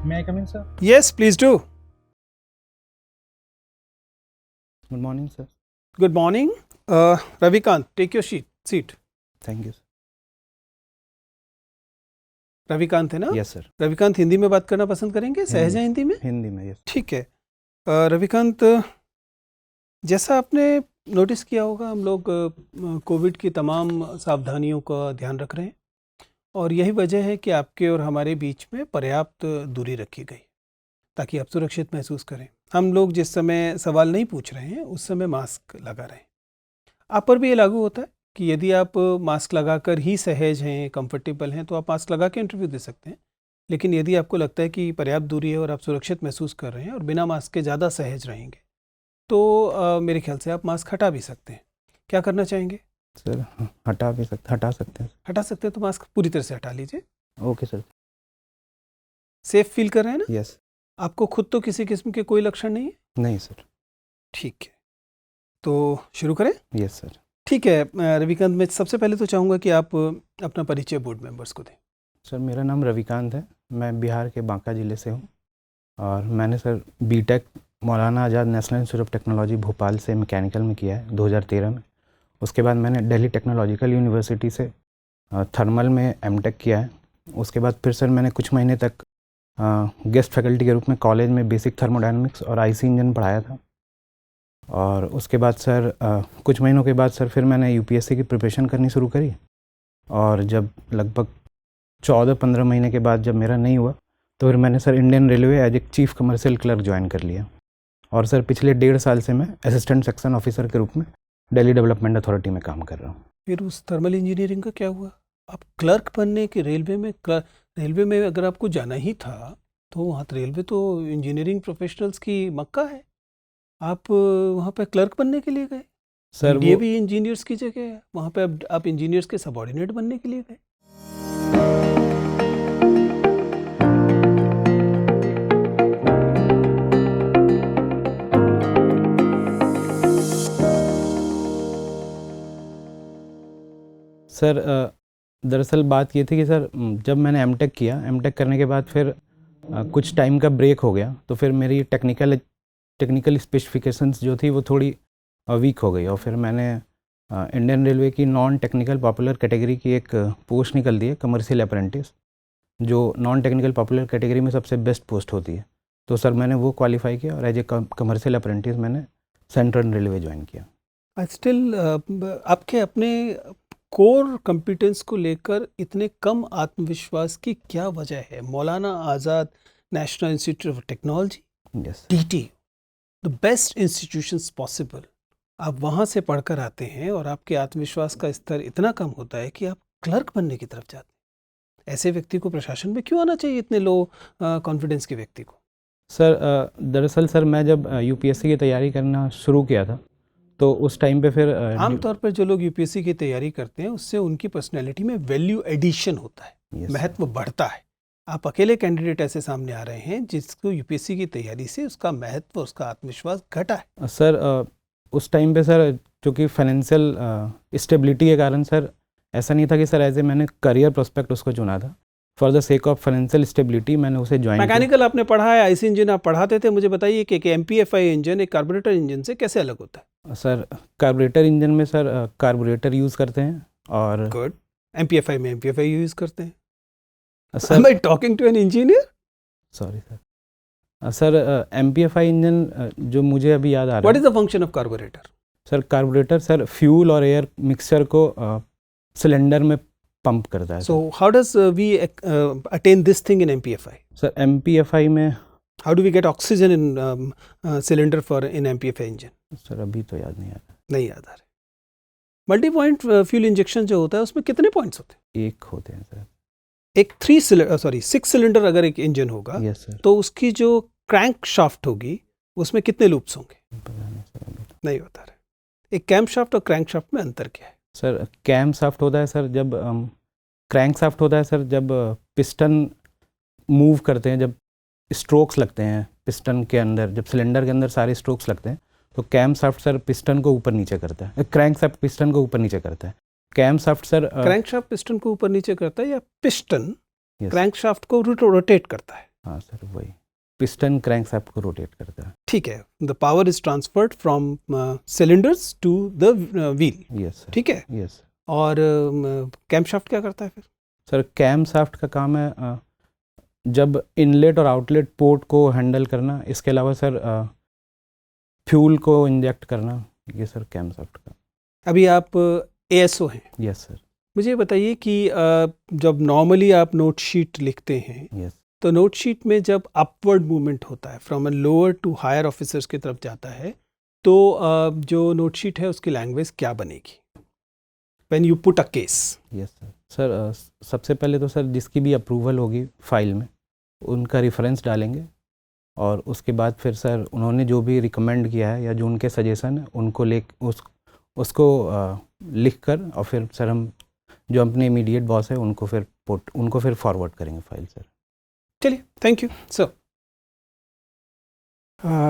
May I come in, sir? Yes, please do. Good morning, sir. Good morning. Ravikant, take your seat. Thank you. Ravikant है ना? Yes, sir. Ravikant Hindi में बात करना पसंद करेंगे? सहज है हिंदी में? हिंदी में, yes. ठीक है। रविकांत, जैसा आपने नोटिस किया होगा, हम लोग कोविड की तमाम सावधानियों का ध्यान रख रहे हैं और यही वजह है कि आपके और हमारे बीच में पर्याप्त दूरी रखी गई ताकि आप सुरक्षित महसूस करें। हम लोग जिस समय सवाल नहीं पूछ रहे हैं उस समय मास्क लगा रहे हैं। आप पर भी ये लागू होता है कि यदि आप मास्क लगाकर ही सहज हैं, कंफर्टेबल हैं, तो आप मास्क लगा के इंटरव्यू दे सकते हैं। लेकिन यदि आपको लगता है कि पर्याप्त दूरी है और आप सुरक्षित महसूस कर रहे हैं और बिना मास्क के ज़्यादा सहज रहेंगे, तो मेरे ख्याल से आप मास्क हटा भी सकते हैं। क्या करना चाहेंगे? सर हटा सकते हैं। हटा सकते हैं तो मास्क पूरी तरह से हटा लीजिए। Okay sir. सेफ फील कर रहे हैं ना? यस। आपको खुद तो किसी किस्म के कोई लक्षण नहीं है? नहीं सर। ठीक है, तो शुरू करें? Yes sir. ठीक है रविकांत, मैं सबसे पहले तो चाहूँगा कि आप अपना परिचय बोर्ड मेंबर्स को दें। सर मेरा नाम रविकांत है, मैं बिहार के बांका ज़िले से हूँ और मैंने sir B Tech Maulana Azad national institute of technology Bhopal से मैकेनिकल में किया है 2013 में। उसके बाद मैंने दिल्ली टेक्नोलॉजिकल यूनिवर्सिटी से थर्मल में एमटेक किया है। उसके बाद फिर सर मैंने कुछ महीने तक गेस्ट फैकल्टी के रूप में कॉलेज में बेसिक थर्मोडायनामिक्स और आईसी इंजन पढ़ाया था। और उसके बाद सर कुछ महीनों के बाद सर फिर मैंने यूपीएससी की प्रिपरेशन करनी शुरू करी और जब लगभग 14-15 महीने के बाद जब मेरा नहीं हुआ तो फिर मैंने sir Indian railway as a chief commercial clerk join कर लिया। और सर पिछले 1.5 साल से मैं असिस्टेंट सेक्शन ऑफिसर के रूप में दिल्ली डेवलपमेंट अथॉरिटी में काम कर रहा हूँ। फिर उस थर्मल इंजीनियरिंग का क्या हुआ? आप क्लर्क बनने के रेलवे में अगर आपको जाना ही था तो वहाँ रेलवे तो इंजीनियरिंग प्रोफेशनल्स की मक्का है। आप वहाँ पे क्लर्क बनने के लिए गए? सर ये भी इंजीनियर्स की जगह है, वहाँ पे आप इंजीनियर्स के सबऑर्डिनेट बनने के लिए गए। सर दरअसल बात ये थी कि सर जब मैंने एमटेक किया, एमटेक करने के बाद फिर कुछ टाइम का ब्रेक हो गया तो फिर मेरी टेक्निकल स्पेसिफिकेशंस जो थी वो थोड़ी वीक हो गई और फिर मैंने इंडियन रेलवे की नॉन टेक्निकल पॉपुलर कैटेगरी की एक पोस्ट निकल दी है, कमर्शियल अप्रेंटिस, जो नॉन टेक्निकल पॉपुलर कैटेगरी में सबसे बेस्ट पोस्ट होती है। तो सर मैंने वो क्वालिफाई किया और एज ए कमर्शियल अप्रेंटिस मैंने सेंट्रल रेलवे ज्वाइन किया। स्टिल आपके अपने कोर कॉम्पिटेंस को लेकर इतने कम आत्मविश्वास की क्या वजह है? Maulana Azad national institute of technology, yes D T, the best institutions possible, आप वहाँ से पढ़कर आते हैं और आपके आत्मविश्वास का स्तर इतना कम होता है कि आप क्लर्क बनने की तरफ जाते हैं। ऐसे व्यक्ति को प्रशासन में क्यों आना चाहिए, इतने लो कॉन्फिडेंस के व्यक्ति को? सर दरअसल सर मैं जब यूपीएससी की तैयारी करना शुरू किया था तो उस टाइम पे फिर आमतौर पर जो लोग यूपीएससी की तैयारी करते हैं उससे उनकी पर्सनैलिटी में वैल्यू एडिशन होता है, महत्व बढ़ता है। आप अकेले कैंडिडेट ऐसे सामने आ रहे हैं जिसको यूपीएससी की तैयारी से उसका महत्व, उसका आत्मविश्वास घटा है। सर उस टाइम पे सर क्योंकि फाइनेंशियल स्टेबिलिटी के कारण सर ऐसा नहीं था कि सर एज ए मैंने करियर प्रोस्पेक्ट उसको चुना था। For the sake of financial stability मैंने उसे ज्वाइन किया। मैकेनिकल आपने पढ़ा है, आईसी इंजन आप पढ़ाते थे, मुझे बताइए कि एमपीएफआई इंजन एक कार्बोरेटर इंजन से कैसे अलग होता है? सर कार्बोरेटर इंजन में सर कार्बोरेटर यूज़ करते हैं और गुड, एमपीएफआई में एमपीएफआई यूज़ करते हैं। Sir Am I talking to an engineer? Sorry sir M P F I engine जो मुझे अभी याद आ रहा है। What is the function of carburetor? Sir carburettor sir fuel और एयर मिक्सचर को सिलेंडर में पंप करता है। So how does we attain this thing in MPFI? Sir M P F I में How do we get oxygen in cylinder for in MPFI engine? Sir अभी तो याद नहीं आ रहा। नहीं याद आ रहा। मल्टी पॉइंट फ्यूल इंजेक्शन जो होता है उसमें कितने पॉइंट्स होते हैं? एक होते हैं सर। एक 6 सिलेंडर अगर एक इंजन होगा, यस सर। तो उसकी जो क्रैंक शाफ्ट होगी उसमें कितने लूप्स होंगे? पता नहीं सर अभी। नहीं बता रहे। एक कैम शाफ्ट और क्रैंक शाफ्ट में अंतर क्या है? सर कैम शाफ्ट होता है सर जब क्रैंक शाफ्ट होता है सर जब पिस्टन मूव करते हैं, जब स्ट्रोक्स लगते हैं पिस्टन के अंदर, जब सिलेंडर के अंदर सारे स्ट्रोक्स लगते हैं तो कैम शाफ्ट सर पिस्टन को ऊपर नीचे करता है, क्रैंक शाफ्ट पिस्टन को ऊपर नीचे करता है। Cam shaft sir crank shaft piston को ऊपर नीचे करता है या पिस्टन क्रैंक शाफ्ट को रोटेट करता है? हाँ सर, वही पिस्टन क्रैंकशाफ्ट को रोटेट करता है। ठीक है, the power is transferred from cylinders to the wheel. Yes sir. ठीक है, यस। और कैम्पशाफ्ट क्या करता है फिर? सर कैमशाफ्ट का काम है जब इनलेट और आउटलेट पोर्ट को हैंडल करना, इसके अलावा सर फ्यूल को इंजेक्ट करना, ये सर कैमशाफ्ट का। अभी आप एएसओ हैं। Yes sir. मुझे बताइए कि जब नॉर्मली आप नोट शीट लिखते हैं, यस। तो नोट शीट में जब अपवर्ड मूवमेंट होता है, from a lower to higher officers की तरफ जाता है, तो जो नोट शीट है उसकी लैंग्वेज क्या बनेगी when you put a case? Yes sir. Sir सबसे पहले तो सर जिसकी भी अप्रूवल होगी फाइल में, उनका रेफरेंस डालेंगे, और उसके बाद फिर सर उन्होंने जो भी रिकमेंड किया है या जो उनके सजेशन है उनको उसको लिख कर, और फिर सर हम जो अपने इमीडिएट बॉस है उनको फिर फॉरवर्ड करेंगे फाइल सर। चलिए, थैंक यू सर।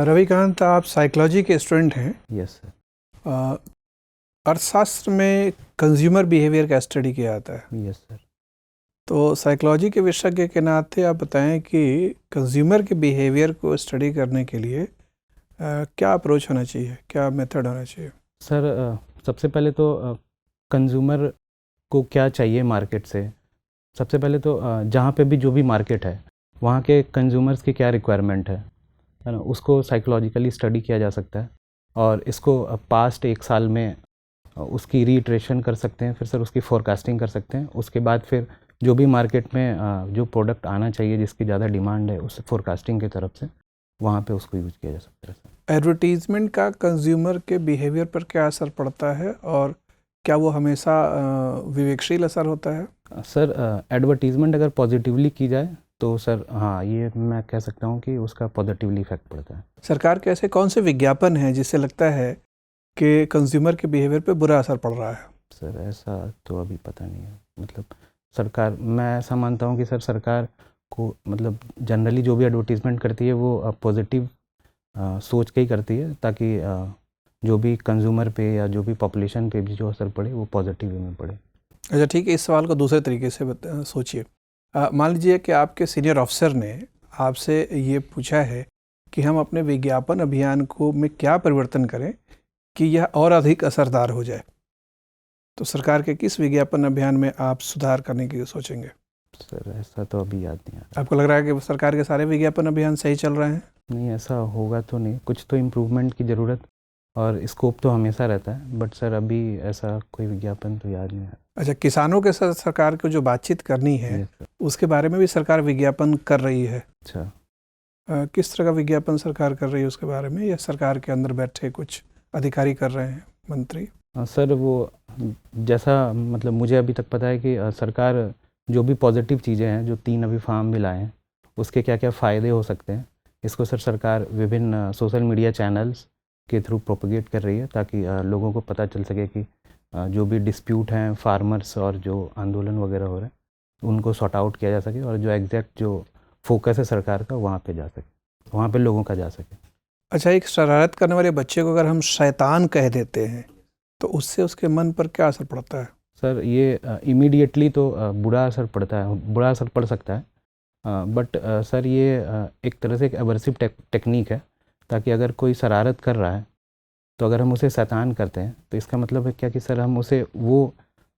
रविकांत, आप साइकोलॉजी के स्टूडेंट हैं। Yes sir. अर्थशास्त्र में कंज्यूमर बिहेवियर का स्टडी किया जाता है। Yes sir. तो साइकोलॉजी के विशेषज्ञ के नाते आप बताएं कि कंज्यूमर के बिहेवियर को स्टडी करने के लिए क्या अप्रोच होना चाहिए, क्या मेथड होना चाहिए? सर सबसे पहले तो कंज्यूमर को क्या चाहिए मार्केट से। सबसे पहले तो जहाँ पे भी जो भी मार्केट है वहाँ के कंज्यूमर्स की क्या रिक्वायरमेंट है ना, उसको साइकोलॉजिकली स्टडी किया जा सकता है, और इसको पास्ट 1 साल में उसकी रीइटरेशन कर सकते हैं, फिर सर उसकी फोरकास्टिंग कर सकते हैं। उसके बाद फिर जो भी मार्केट में जो प्रोडक्ट आना चाहिए जिसकी ज़्यादा डिमांड है, उस फोरकास्टिंग की तरफ से वहाँ पे उसको यूज किया जा सकता है सर। एडवर्टीजमेंट का कंज्यूमर के बिहेवियर पर क्या असर पड़ता है, और क्या वो हमेशा विवेकशील असर होता है? सर एडवर्टीज़मेंट अगर पॉजिटिवली की जाए तो सर हाँ, ये मैं कह सकता हूँ कि उसका पॉजिटिवली इफेक्ट पड़ता है। सरकार के ऐसे कौन से विज्ञापन हैं जिससे लगता है कि कंज्यूमर के बिहेवियर पे बुरा असर पड़ रहा है? सर ऐसा तो अभी पता नहीं है, मतलब सरकार, मैं ऐसा मानता हूँ कि सर सरकार को मतलब जनरली जो भी एडवर्टीज़मेंट करती है वो पॉजिटिव सोच के ही करती है, ताकि जो भी कंज्यूमर पे या जो भी पॉपुलेशन पे भी जो असर पड़े वो पॉजिटिव वे में पड़े। अच्छा, ठीक है, इस सवाल को दूसरे तरीके से सोचिए। मान लीजिए कि आपके सीनियर ऑफिसर ने आपसे ये पूछा है कि हम अपने विज्ञापन अभियान को में क्या परिवर्तन करें कि यह और अधिक असरदार हो जाए, तो सरकार के किस विज्ञापन अभियान में आप सुधार करने की सोचेंगे? सर ऐसा तो अभी याद नहीं आ रहा। आपको लग रहा है कि सरकार के सारे विज्ञापन अभियान सही चल रहे हैं? नहीं, ऐसा होगा तो नहीं, कुछ तो इम्प्रूवमेंट की ज़रूरत और स्कोप तो हमेशा रहता है, बट सर अभी ऐसा कोई विज्ञापन तो याद नहीं आ रहा। अच्छा, किसानों के साथ सरकार को जो बातचीत करनी है उसके बारे में भी सरकार विज्ञापन कर रही है। अच्छा, किस तरह का विज्ञापन सरकार कर रही है उसके बारे में, या सरकार के अंदर बैठे कुछ अधिकारी कर रहे हैं, मंत्री? सर वो जैसा मतलब मुझे अभी तक पता है कि सरकार जो भी पॉजिटिव चीज़ें हैं, जो 3 अभी फार्म बिल आए हैं, उसके क्या क्या फ़ायदे हो सकते हैं, इसको सर सरकार विभिन्न सोशल मीडिया चैनल्स के थ्रू प्रोपगेट कर रही है, ताकि लोगों को पता चल सके कि जो भी डिस्प्यूट हैं फार्मर्स और जो आंदोलन वगैरह हो रहे हैं उनको सॉर्ट आउट किया जा सके, और जो एग्जैक्ट जो फोकस है सरकार का वहाँ पे जा सके, वहाँ पे लोगों का जा सके। अच्छा, एक शरारत करने वाले बच्चे को अगर हम शैतान कह देते हैं तो उससे उसके मन पर क्या असर पड़ता है? सर ये इमीडिएटली तो बुरा असर पड़ता है, बुरा असर पड़ सकता है, बट सर ये एक तरह से एक एवर्सिव टेक्निक है, ताकि अगर कोई शरारत कर रहा है तो अगर हम उसे शैतान करते हैं तो इसका मतलब है क्या कि सर हम उसे वो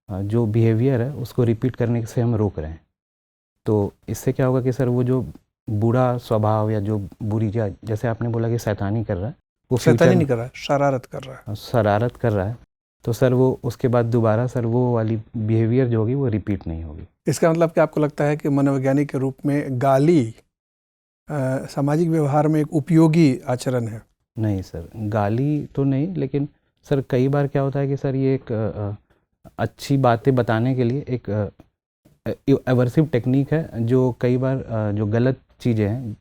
जो बिहेवियर है उसको रिपीट करने से हम रोक रहे हैं। तो इससे क्या होगा कि सर वो जो बुरा स्वभाव या जो बुरी, जैसे आपने बोला कि शैतानी कर रहा है, वो शैतानी नहीं कर रहा है, शरारत कर रहा है। शरारत कर रहा है, तो सर वो उसके बाद दोबारा सर वो वाली बिहेवियर जो होगी वो रिपीट नहीं होगी। इसका मतलब कि आपको लगता है कि मनोवैज्ञानिक के रूप में गाली सामाजिक व्यवहार में एक उपयोगी आचरण है? नहीं सर, गाली तो नहीं, लेकिन सर कई बार क्या होता है कि सर ये एक अच्छी बातें बताने के लिए एक एवर्सिव टेक्निक है, जो कई बार जो गलत चीज़ें हैं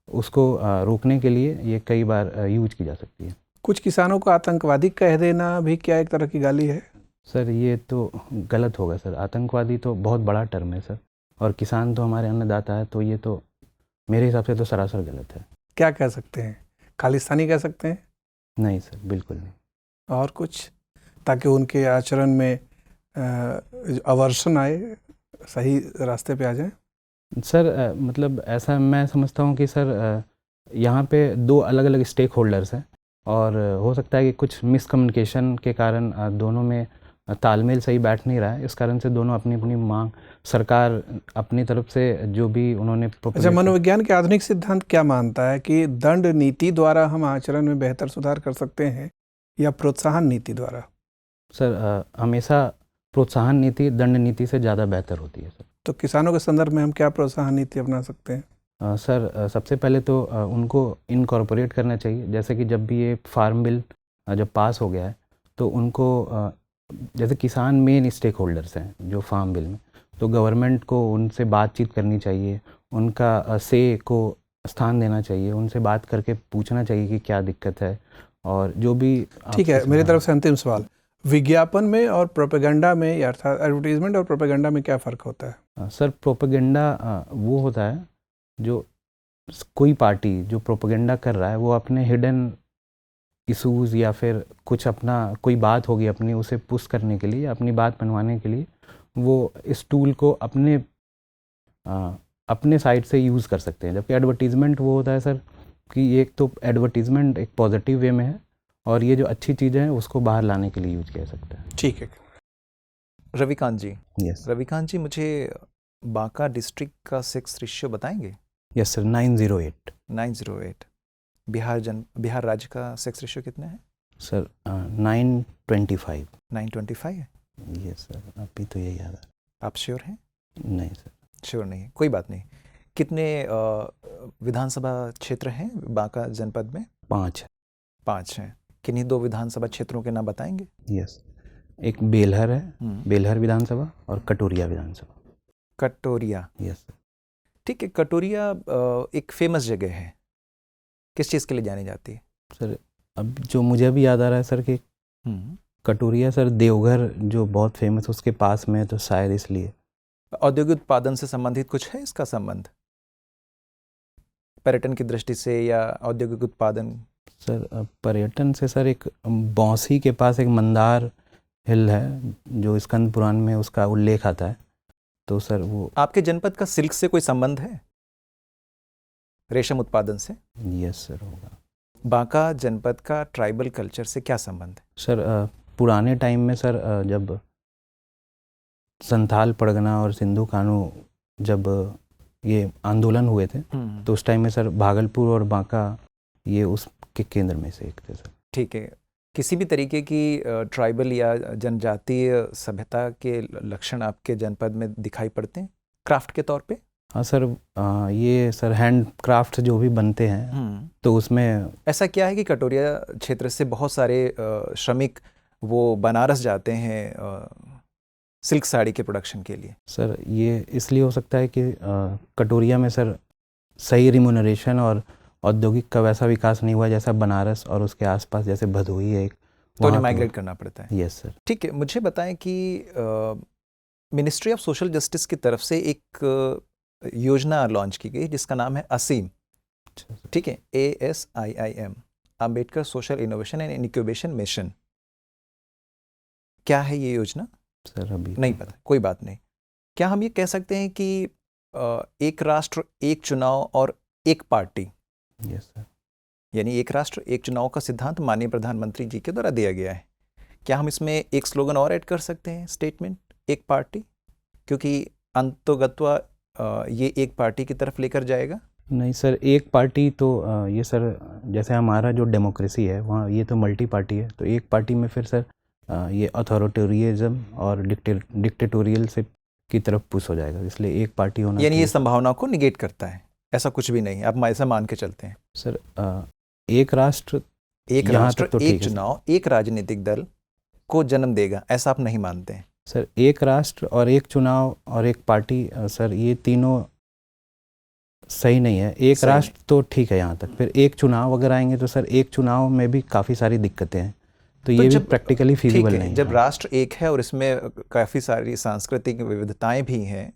उसको रोकने के लिए ये कई बार यूज की जा सकती है। कुछ किसानों को आतंकवादी कह देना भी क्या एक तरह की गाली है? सर ये तो गलत होगा सर, आतंकवादी तो बहुत बड़ा टर्म है सर, और किसान तो हमारे अन्नदाता है, तो ये तो मेरे हिसाब से तो सरासर गलत है। क्या कह सकते हैं? खालिस्तानी कह सकते हैं? नहीं सर, बिल्कुल नहीं। और कुछ, ताकि उनके आचरण में अवर्षण आए, सही रास्ते पे आ जाए? सर मतलब ऐसा मैं समझता हूँ कि सर यहाँ पे दो अलग अलग स्टेक होल्डर्स हैं और हो सकता है कि कुछ मिसकम्युनिकेशन के कारण दोनों में तालमेल सही बैठ नहीं रहा है। इस कारण से दोनों अपनी अपनी मांग, सरकार अपनी तरफ से जो भी उन्होंने अच्छा, मनोविज्ञान के आधुनिक सिद्धांत क्या मानता है कि दंड नीति द्वारा हम आचरण में बेहतर सुधार कर सकते हैं या प्रोत्साहन नीति द्वारा? सर हमेशा प्रोत्साहन नीति दंड नीति से ज़्यादा बेहतर होती है सर। तो किसानों के संदर्भ में हम क्या प्रोत्साहन नीति अपना सकते हैं? सर सबसे पहले तो उनको इनकॉर्पोरेट करना चाहिए। जैसे कि जब भी ये फार्म बिल जब पास हो गया है तो उनको जैसे किसान मेन स्टेक होल्डर्स हैं जो फार्म बिल में, तो गवर्नमेंट को उनसे बातचीत करनी चाहिए, उनका से को स्थान देना चाहिए, उनसे बात करके पूछना चाहिए कि क्या दिक्कत है और जो भी। ठीक है, मेरी तरफ से अंतिम सवाल, विज्ञापन में और प्रोपेगेंडा में या अर्थात एडवर्टीजमेंट और प्रोपेगेंडा में क्या फ़र्क होता है? सर प्रोपेगेंडा वो होता है जो कोई पार्टी जो प्रोपेगेंडा कर रहा है वो अपने हिडन इशूज़ या फिर कुछ अपना कोई बात होगी अपनी, उसे पुश करने के लिए, अपनी बात मनवाने के लिए वो इस टूल को अपने साइड से यूज़ कर सकते हैं। जबकि एडवर्टीज़मेंट वो होता है सर कि एक तो एडवर्टीज़मेंट एक पॉजिटिव वे में है और ये जो अच्छी चीज़ें हैं उसको बाहर लाने के लिए यूज किया सकता है। ठीक है। रविकांत जी, यस रविकांत जी मुझे बांका डिस्ट्रिक्ट का सेक्स रेशियो बताएंगे? Yes sir 908 908। बिहार राज्य का सेक्स रेशियो कितना है? सर 925 925 है। यस सर, अभी तो यही याद है। आप श्योर हैं? नहीं सर, श्योर नहीं है, कोई बात नहीं। कितने विधानसभा क्षेत्र हैं बांका जनपद में? 5 5 हैं। किन्हीं 2 विधानसभा क्षेत्रों के नाम बताएंगे? यस, एक बेलहर है, बेलहर विधानसभा और कटोरिया विधानसभा। कटोरिया, यस ठीक है। कटोरिया एक फेमस जगह है, किस चीज़ के लिए जानी जाती है? सर अब जो मुझे अभी याद आ रहा है सर कि कटोरिया सर देवघर जो बहुत फेमस उसके पास में है, तो शायद इसलिए। औद्योगिक उत्पादन से संबंधित कुछ है इसका संबंध, पर्यटन की दृष्टि से या औद्योगिक उत्पादन? सर पर्यटन से सर एक बौंसी के पास एक मंदार हिल है जो स्कंद पुराण में उसका उल्लेख आता है, तो सर वो। आपके जनपद का सिल्क से कोई संबंध है, रेशम उत्पादन से? यस सर होगा। बांका जनपद का ट्राइबल कल्चर से क्या संबंध है? सर पुराने टाइम में सर जब संथाल परगना और सिंधु कानू जब ये आंदोलन हुए थे तो उस टाइम में सर भागलपुर और बांका ये उसके केंद्र में से एक थे सर। ठीक है। किसी भी तरीके की ट्राइबल या जनजातीय सभ्यता के लक्षण आपके जनपद में दिखाई पड़ते हैं क्राफ्ट के तौर पे? हाँ सर, ये सर हैंड क्राफ्ट जो भी बनते हैं तो उसमें ऐसा क्या है कि कटोरिया क्षेत्र से बहुत सारे श्रमिक वो बनारस जाते हैं सिल्क साड़ी के प्रोडक्शन के लिए? सर ये इसलिए हो सकता है कि कटोरिया में सर सही रिम्यूनरेशन और औद्योगिक का वैसा विकास नहीं हुआ जैसा बनारस और उसके आसपास, जैसे भदोही है एक, तो उन्हें माइग्रेट करना पड़ता है। Yes sir. ठीक है, मुझे बताएं कि मिनिस्ट्री ऑफ सोशल जस्टिस की तरफ से एक योजना लॉन्च की गई जिसका नाम है असीम। ठीक है, ASIIM, Ambedkar social innovation and incubation mission. क्या है ये योजना? सर अभी नहीं पता, कोई बात नहीं। क्या हम ये कह सकते हैं कि एक राष्ट्र एक चुनाव और एक पार्टी, यस सर, यानी एक राष्ट्र एक चुनाव का सिद्धांत माननीय प्रधानमंत्री जी के द्वारा दिया गया है, क्या हम इसमें एक स्लोगन और ऐड कर सकते हैं, स्टेटमेंट एक पार्टी? क्योंकि अंतोगत्वा ये एक पार्टी की तरफ लेकर जाएगा। नहीं सर, एक पार्टी तो ये सर जैसे हमारा जो डेमोक्रेसी है वहाँ ये तो मल्टी पार्टी है, तो एक पार्टी में फिर सर ये अथॉरिटेरियज्म और डिक्टेटोरियल से की तरफ पुश हो जाएगा, इसलिए एक पार्टी होना। यानी ये संभावना को निगेट करता है, ऐसा कुछ भी नहीं, आप ऐसा मान के चलते हैं? सर एक राष्ट्र एक चुनाव एक राजनीतिक दल को जन्म देगा, ऐसा आप नहीं मानते हैं? सर एक राष्ट्र और एक चुनाव और एक पार्टी, सर ये तीनों सही नहीं है। एक राष्ट्र तो ठीक है यहाँ तक, फिर एक चुनाव अगर आएंगे तो सर एक चुनाव में भी काफ़ी सारी दिक्कतें हैं, तो ये भी प्रैक्टिकली फीजिबल नहीं है। जब राष्ट्र एक है और इसमें काफ़ी सारी सांस्कृतिक विविधताएं भी हैं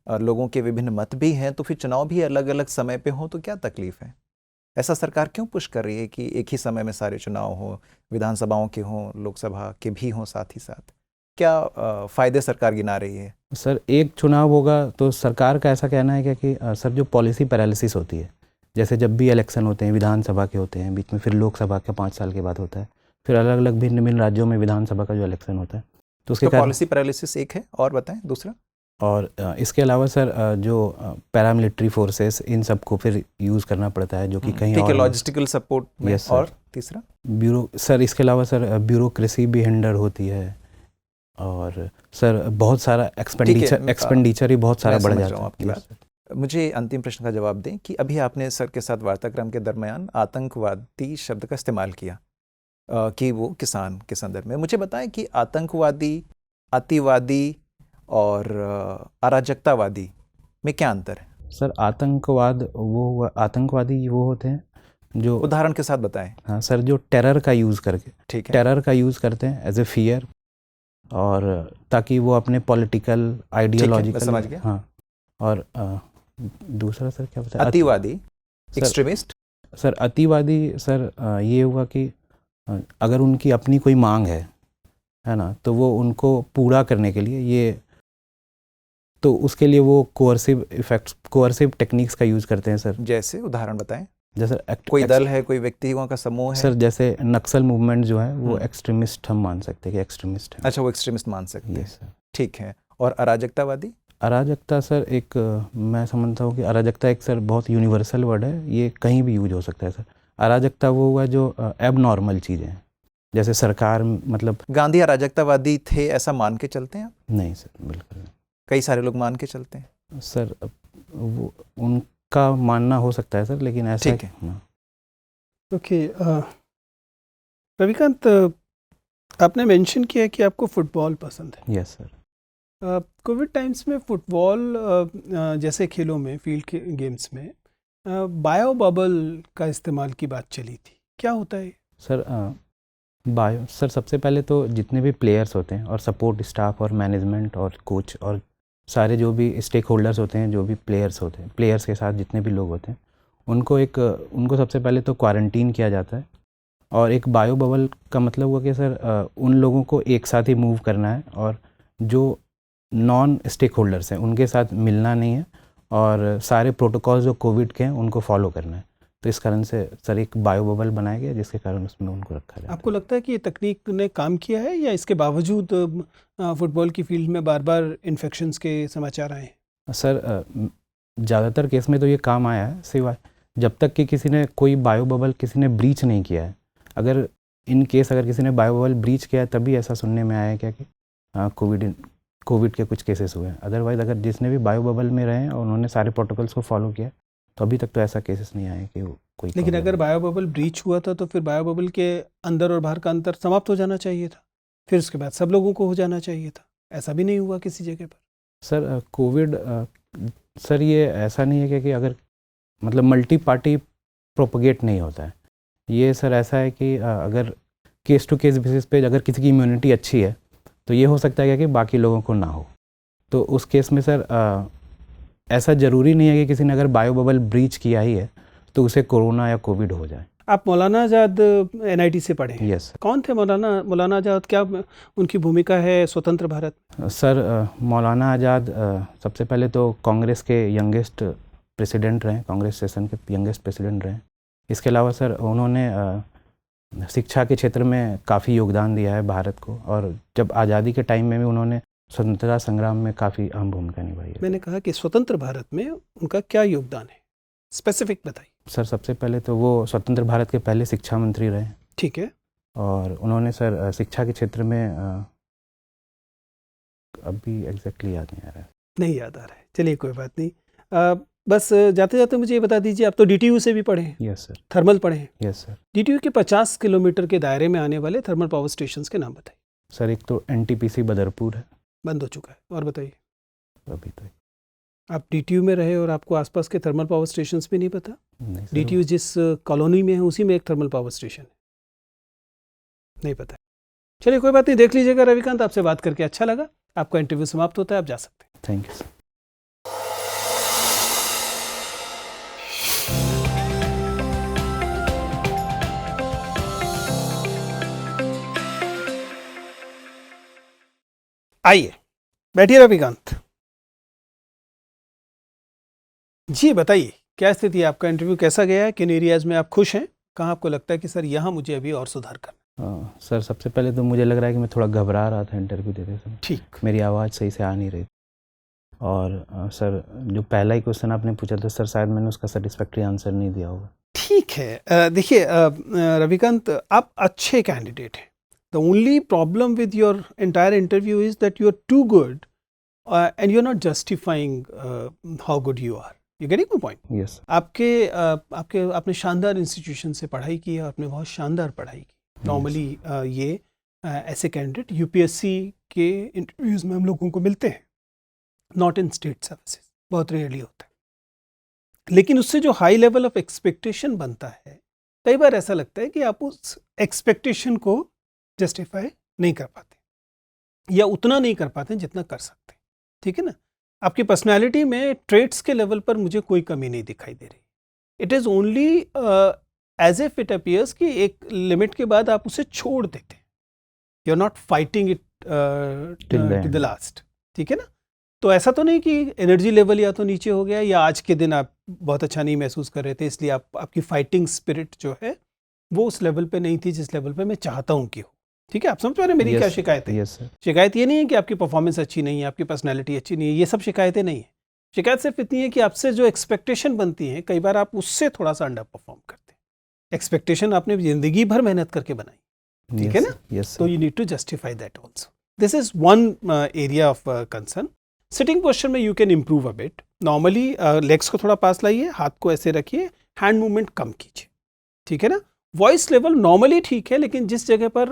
और लोगों के विभिन्न मत भी हैं, तो फिर चुनाव भी अलग अलग समय पे हों तो क्या तकलीफ है? ऐसा सरकार क्यों पुश कर रही है कि एक ही समय में सारे चुनाव हों, विधानसभाओं के हों, लोकसभा के भी हों साथ ही साथ? क्या फ़ायदे सरकार गिना रही है? सर एक चुनाव होगा तो सरकार का ऐसा कहना है कि सर जो पॉलिसी पैरालिसिस होती है, जैसे जब भी इलेक्शन होते हैं विधानसभा के होते हैं, बीच में फिर लोकसभा का 5 साल के बाद होता है, फिर अलग अलग भिन्न भिन्न राज्यों में विधानसभा का जो इलेक्शन होता है, तो उसके तो कारण पॉलिसी पैरालिसिस एक है, और बताएं दूसरा? और इसके अलावा सर जो पैरामिलिट्री फोर्सेस इन सब को फिर यूज़ करना पड़ता है, जो कि कहीं ठीक है, और लॉजिस्टिकल सपोर्ट में। Yes, sir. और तीसरा? सर इसके अलावा सर ब्यूरोक्रेसी भी हिंडर होती है, और सर बहुत सारा एक्सपेंडिचर ही बहुत सारा मैं बढ़ समझ जाता रहा हूं है। आपकी Yes, बात। sir. मुझे अंतिम प्रश्न का जवाब दें कि अभी आपने सर के साथ वार्ताक्रम के दरमियान आतंकवादी शब्द का इस्तेमाल किया कि वो किसान के संदर्भ में। मुझे बताएं कि आतंकवादी, अतिवादी और अराजकतावादी में क्या अंतर है? सर आतंकवादी वो होते हैं जो उदाहरण के साथ बताएं। हाँ सर, जो टेरर का यूज़ करके ठीक है, टेरर का यूज़ करते हैं एज ए फियर, और ताकि वो अपने पॉलिटिकल आइडियोलॉजिकल समझ गया। हाँ। और दूसरा सर क्या बताया? अतिवादी, सर- एक्सट्रीमिस्ट। सर अतिवादी सर ये हुआ कि अगर उनकी अपनी कोई मांग है ना, तो वो उनको पूरा करने के लिए तो उसके लिए वो कोअर्सिव टेक्निक्स का यूज़ करते हैं सर। जैसे उदाहरण बताएं। जैसे कोई दल है, कोई व्यक्तियों का समूह है? सर जैसे नक्सल मूवमेंट जो है वो एक्सट्रीमिस्ट हम मान सकते हैं कि एक्सट्रीमिस्ट है। अच्छा, वो एक्सट्रीमिस्ट मान सकते हैं। Yes sir. ठीक है। और अराजकतावादी? अराजकता सर एक मैं समझता हूँ कि अराजकता एक सर बहुत यूनिवर्सल वर्ड है, ये कहीं भी यूज हो सकता है सर। अराजकता वो हुआ जो एब नॉर्मल चीज़ें हैं, जैसे सरकार मतलब गांधी अराजकतावादी थे ऐसा मान के चलते हैं आप? नहीं सर, बिल्कुल नहीं। कई सारे लोग मान के चलते हैं। सर वो उनका मानना हो सकता है सर, लेकिन ऐसा ठीक है। हाँ। ओके, रविकांत, आपने मेंशन किया कि आपको फुटबॉल पसंद है। Yes sir. कोविड टाइम्स में फुटबॉल जैसे खेलों में, फील्ड के गेम्स में बायो बबल का इस्तेमाल की बात चली थी, क्या होता है? सर सबसे पहले तो जितने भी प्लेयर्स होते हैं और सपोर्ट स्टाफ और मैनेजमेंट और कोच और सारे जो भी स्टेक होल्डर्स होते हैं, जो भी प्लेयर्स होते हैं, प्लेयर्स के साथ जितने भी लोग होते हैं, उनको सबसे पहले तो क्वारंटीन किया जाता है। और एक बायो बबल का मतलब हुआ कि सर उन लोगों को एक साथ ही मूव करना है, और जो नॉन स्टेक होल्डर्स हैं उनके साथ मिलना नहीं है, और सारे प्रोटोकॉल जो कोविड के हैं उनको फॉलो करना है। तो इस कारण से सर एक बायो बबल बनाया गया, जिसके कारण उसमें उनको रखा जाता है। आपको लगता है कि ये तकनीक ने काम किया है, या इसके बावजूद फुटबॉल की फील्ड में बार बार इन्फेक्शंस के समाचार आए? सर ज़्यादातर केस में तो ये काम आया है, सिवाय जब तक कि किसी ने कोई बायो बबल किसी ने ब्रीच नहीं किया है। अगर किसी ने बायो बबल ब्रीच किया है, तभी ऐसा सुनने में आया है क्या कि कोविड के कुछ केसेस हुए हैं। अदरवाइज़ अगर जिसने भी बायो बबल में रहे और उन्होंने सारे प्रोटोकॉल्स को फॉलो किया, तो अभी तक तो ऐसा केसेस नहीं आए कि कोई। लेकिन अगर बायो बबल ब्रीच हुआ था तो फिर बायो बबल के अंदर और बाहर का अंतर समाप्त हो जाना चाहिए था, फिर उसके बाद सब लोगों को हो जाना चाहिए था। ऐसा भी नहीं हुआ किसी जगह पर। सर कोविड सर ये ऐसा नहीं है कि अगर मतलब मल्टी पार्टी प्रोपगेट नहीं होता है। ये सर ऐसा है कि अगर केस टू केस बेसिस पे अगर किसी की इम्यूनिटी अच्छी है, तो ये हो सकता है कि बाकी लोगों को ना हो। तो उस केस में सर ऐसा ज़रूरी नहीं है कि किसी ने अगर बायो बबल ब्रीच किया ही है तो उसे कोरोना या कोविड हो जाए। आप मौलाना आज़ाद NIT से पढ़े हैं। यस। कौन थे मौलाना आज़ाद? क्या उनकी भूमिका है स्वतंत्र भारत? सर मौलाना आज़ाद सबसे पहले तो कांग्रेस के यंगेस्ट प्रेसिडेंट रहे, कांग्रेस सेशन के यंगेस्ट प्रेसिडेंट रहे। इसके अलावा सर उन्होंने शिक्षा के क्षेत्र में काफ़ी योगदान दिया है भारत को, और जब आज़ादी के टाइम में भी उन्होंने स्वतंत्रता संग्राम में काफ़ी अहम भूमिका निभाई है। मैंने कहा कि स्वतंत्र भारत में उनका क्या योगदान है, स्पेसिफिक बताइए। सर सबसे पहले तो वो स्वतंत्र भारत के पहले शिक्षा मंत्री रहे। ठीक है। और उन्होंने सर शिक्षा के क्षेत्र में अभी एग्जैक्टली याद नहीं आ रहा है। नहीं याद आ रहा है, चलिए कोई बात नहीं। बस जाते जाते मुझे ये बता दीजिए, आप तो DTU से भी पढ़े हैं? Yes sir. थर्मल पढ़े हैं? Yes sir. DTU के 50 किलोमीटर के दायरे में आने वाले थर्मल पावर स्टेशंस के नाम बताइए। सर एक तो NTPC बदरपुर है, बंद हो चुका है। और बताइए। अभी तो आप DTU में रहे और आपको आसपास के थर्मल पावर स्टेशंस भी नहीं पता? नहीं सर। DTU जिस कॉलोनी में है उसी में एक थर्मल पावर स्टेशन है, नहीं पता। चलिए कोई बात नहीं, देख लीजिएगा। रविकांत, आपसे बात करके अच्छा लगा। आपका इंटरव्यू समाप्त होता है, आप जा सकते हैं। Thank you sir. आइए बैठिए रविकांत जी, बताइए क्या स्थिति है, आपका इंटरव्यू कैसा गया है, किन एरियाज में आप खुश हैं, कहाँ आपको लगता है कि सर यहाँ मुझे अभी और सुधार करना। सर सबसे पहले तो मुझे लग रहा है कि मैं थोड़ा घबरा रहा था इंटरव्यू देते समय, ठीक, मेरी आवाज़ सही से आ नहीं रही। और सर जो पहला ही क्वेश्चन आपने पूछा था सर, शायद मैंने उसका सेटिस्फैक्ट्री आंसर नहीं दिया होगा। ठीक है। देखिए रविकांत, आप अच्छे कैंडिडेट हैं। The only problem with your entire interview is that you are too good and you are not justifying how good you are. You getting my point? Yes. आपने शानदार इंस्टीट्यूशन से पढ़ाई की है, आपने बहुत शानदार पढ़ाई की। नॉर्मली ये ऐसे कैंडिडेट यूपीएससी के इंटरव्यूज में हम लोगों को मिलते हैं, नॉट इन स्टेट सर्विसेज, बहुत रेयरली होता है। लेकिन उससे जो हाई लेवल ऑफ एक्सपेक्टेशन बनता है, कई बार ऐसा लगता है कि आप उस एक्सपेक्टेशन को जस्टिफाई नहीं कर पाते या उतना नहीं कर पाते जितना कर सकते। ठीक है ना? आपकी पर्सनालिटी में ट्रेट्स के लेवल पर मुझे कोई कमी नहीं दिखाई दे रही। It is only as if it appears कि एक लिमिट के बाद आप उसे छोड़ देते हैं। You are not fighting it to the last. ठीक है ना? तो ऐसा तो नहीं कि एनर्जी लेवल या तो नीचे हो गया या आज के दिन आप बहुत अच्छा नहीं महसूस कर रहे थे, इसलिए आपकी फाइटिंग स्पिरिट जो है वो उस लेवल पे नहीं थी जिस लेवल पे मैं चाहता हूँ कि हो। ठीक है, आप समझ पा रहे हैं मेरी क्या शिकायत है? Yes sir. शिकायत ये नहीं है कि आपकी परफॉर्मेंस अच्छी नहीं है, आपकी पर्सनैलिटी अच्छी नहीं है, ये सब शिकायतें नहीं है। शिकायत सिर्फ इतनी है कि आपसे जो एक्सपेक्टेशन बनती है, कई बार आप उससे थोड़ा सा अंडर परफॉर्म करते हैं। एक्सपेक्टेशन आपने जिंदगी भर मेहनत करके बनाई, ठीक है ना? यस। तो you need to justify that also. This is one area of concern. Sitting posture में you can improve a bit. Normally legs को थोड़ा पास लाइए, हाथ को ऐसे रखिए, हैंड मूवमेंट कम कीजिए। ठीक है ना? वॉइस लेवल नॉर्मली ठीक है, लेकिन जिस जगह पर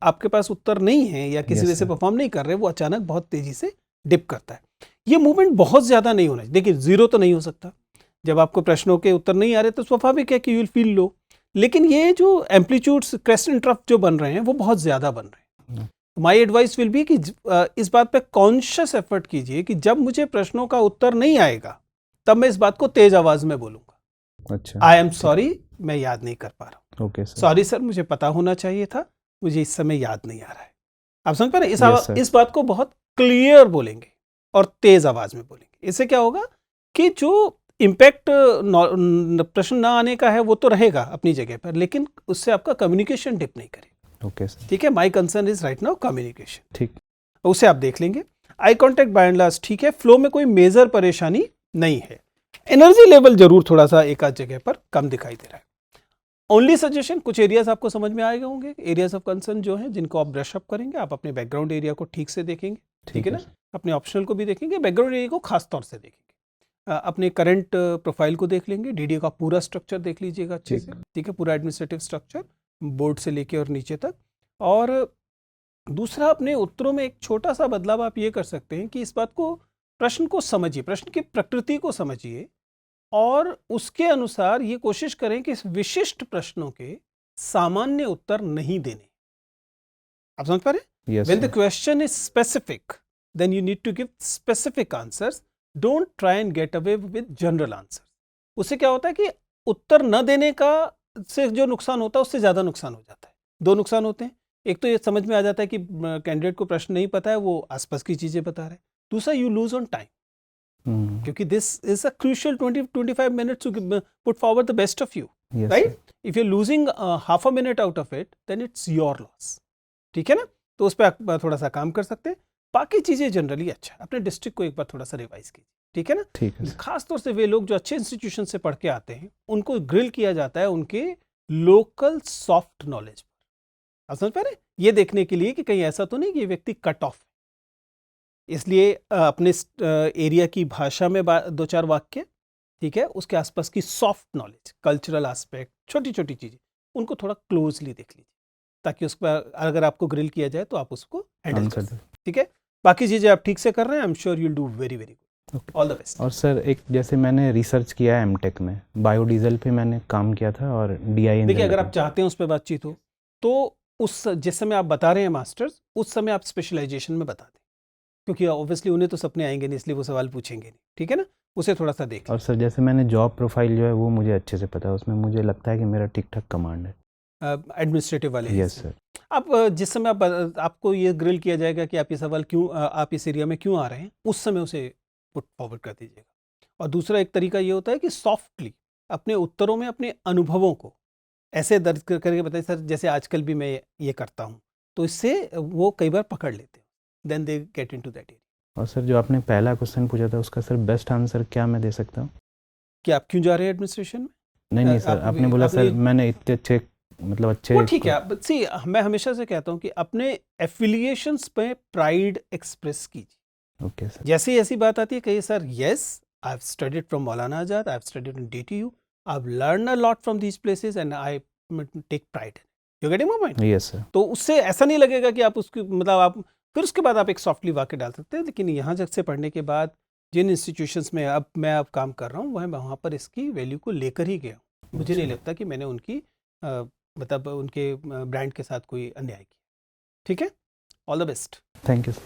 आपके पास उत्तर नहीं है या किसी वजह से परफॉर्म नहीं कर रहे, वो अचानक बहुत तेजी से डिप करता है। ये मूवमेंट बहुत ज़्यादा नहीं होना चाहिए। देखिए, जीरो तो नहीं हो सकता। जब आपको प्रश्नों के उत्तर नहीं आ रहे तो स्वाभाविक है कि यू विल फील लो। लेकिन ये जो एम्पलीट्यूड्स, क्रेस्ट एंड ट्रफ जो बन रहे हैं, वो बहुत ज़्यादा बन रहे हैं। माई एडवाइस विल बी कि इस बात पे कॉन्शियस एफर्ट कीजिए कि जब मुझे प्रश्नों का उत्तर नहीं आएगा तब मैं इस बात को तेज आवाज में बोलूंगा। अच्छा, आई एम सॉरी, मैं याद नहीं कर पा रहा हूँ। Okay sir. सॉरी सर, मुझे पता होना चाहिए था, मुझे इस समय याद नहीं आ रहा है। आप समझ पा रहे हैं? इस बात को बहुत क्लियर बोलेंगे और तेज आवाज में बोलेंगे। इससे क्या होगा कि जो इम्पैक्ट प्रश्न ना आने का है वो तो रहेगा अपनी जगह पर, लेकिन उससे आपका कम्युनिकेशन डिप नहीं करेगा। Okay sir. ठीक है, my concern is right now communication. ठीक, उसे आप देख लेंगे। Eye contact by and large ठीक है, फ्लो में कोई मेजर परेशानी नहीं है। एनर्जी लेवल जरूर थोड़ा सा एक आध जगह पर कम दिखाई दे रहा है। ओनली सजेशन, कुछ एरियाज आपको समझ में आए होंगे, एरियाज ऑफ कंसर्न जो हैं जिनको आप ब्रश अप करेंगे। आप अपने बैकग्राउंड एरिया को ठीक से देखेंगे, ठीक है ना? अपने ऑप्शनल को भी देखेंगे, बैकग्राउंड एरिया को खास तौर से देखेंगे, अपने करंट प्रोफाइल को देख लेंगे, डीडीए का पूरा स्ट्रक्चर देख लीजिएगा अच्छे से। ठीक है, पूरा एडमिनिस्ट्रेटिव स्ट्रक्चर बोर्ड से लेके और नीचे तक। और दूसरा, अपने उत्तरों में एक छोटा सा बदलाव आप ये कर सकते हैं कि इस बात को, प्रश्न को समझिए, प्रश्न की प्रकृति को समझिए और उसके अनुसार ये कोशिश करें कि इस विशिष्ट प्रश्नों के सामान्य उत्तर नहीं देने। आप समझ पा रहे हैं? When the question is specific, then you need to give specific answers. Don't try and get away with general answers. उससे क्या होता है कि उत्तर न देने का से जो नुकसान होता है उससे ज्यादा नुकसान हो जाता है। दो नुकसान होते हैं। एक तो ये समझ में आ जाता है कि कैंडिडेट को प्रश्न नहीं पता है, वो आसपास की चीजें बता रहे हैं। दूसरा, यू लूज ऑन टाइम, क्योंकि this is a crucial 20-25 minutes to put forward the best of you, right? If you losing half a minute out of it, then it's your loss. ठीक है ना? तो उस पर आप थोड़ा सा काम कर सकते हैं। बाकी चीजें जनरली अच्छा है। अपने डिस्ट्रिक्ट को एक बार थोड़ा सा रिवाइज कीजिए, ठीक है ना? ठीक है। खास तौर से वे लोग जो अच्छे इंस्टीट्यूशन से पढ़ के आते हैं, उनको ग्रिल किया जाता है उनके लोकल सॉफ्ट नॉलेज पर। आप समझ पा रहे हैं? ये देखने के लिए कि कहीं ऐसा तो नहीं कि ये व्यक्ति कट ऑफ है। इसलिए अपने एरिया की भाषा में दो चार वाक्य, ठीक है, उसके आसपास की सॉफ्ट नॉलेज, कल्चरल एस्पेक्ट, छोटी छोटी चीजें, उनको थोड़ा क्लोजली देख लीजिए, ताकि उस पर अगर आपको ग्रिल किया जाए तो आप उसको हैंडल कर सकते। ठीक है, बाकी चीजें आप ठीक से कर रहे हैं। I am sure you will do very very good. All the best. और सर, एक जैसे मैंने रिसर्च किया है एमटेक में, बायोडीजल पे मैंने काम किया था और डीआई। देखिए, अगर आप चाहते हैं उस पर बातचीत हो तो उस जिस समय आप बता रहे हैं मास्टर्स, उस समय आप स्पेशलाइजेशन में बता दें, क्योंकि ऑब्वियसली उन्हें तो सपने आएंगे नहीं, इसलिए वो सवाल पूछेंगे नहीं। ठीक है ना? उसे थोड़ा सा देख। और सर, जैसे मैंने जॉब प्रोफाइल जो है वो मुझे अच्छे से पता है, उसमें मुझे लगता है कि मेरा ठीक ठाक कमांड है एडमिनिस्ट्रेटिव वाले। Yes sir. आप जिस समय आपको ये ग्रिल किया जाएगा कि आप ये सवाल क्यों, आप इस एरिया में क्यों आ रहे हैं, उस समय उसे पुट फॉरवर्ड कर दीजिएगा। और दूसरा एक तरीका ये होता है कि सॉफ्टली अपने उत्तरों में अपने अनुभवों को ऐसे दर्ज करके बताइए, सर जैसे आजकल भी मैं ये करता हूँ, तो इससे वो कई बार पकड़ लेते हैं, then they get into that area. और सर जो आपने पहला क्वेश्चन पूछा था उसका सर बेस्ट आंसर क्या मैं दे सकता हूँ? कि आप क्यों जा रहे हैं एडमिनिस्ट्रेशन में? नहीं सर, आपने बोला सर मैंने इतने अच्छे मतलब अच्छे वो ठीक है। सी मैं हमेशा से कहता हूँ कि अपने एफिलिएशंस पे प्राइड एक्सप्रेस कीजिए। Okay sir. जैसे ही ऐसी बात आती है कहिए sir yes I have studied from Maulana Azad, I have studied in DTU, I have learn a lot from these places and I take pride. You getting my point? Yes sir. तो उससे ऐसा नहीं लगेगा कि आप उसकी मतलब आप फिर उसके बाद आप एक सॉफ्टली वाक्य डाल सकते हैं, लेकिन यहाँ जब से पढ़ने के बाद जिन इंस्टीट्यूशंस में अब मैं काम कर रहा हूँ वहाँ पर इसकी वैल्यू को लेकर ही गया हूँ। मुझे नहीं लगता कि मैंने उनकी मतलब उनके ब्रांड के साथ कोई अन्याय किया। ठीक है, all the best. Thank you sir.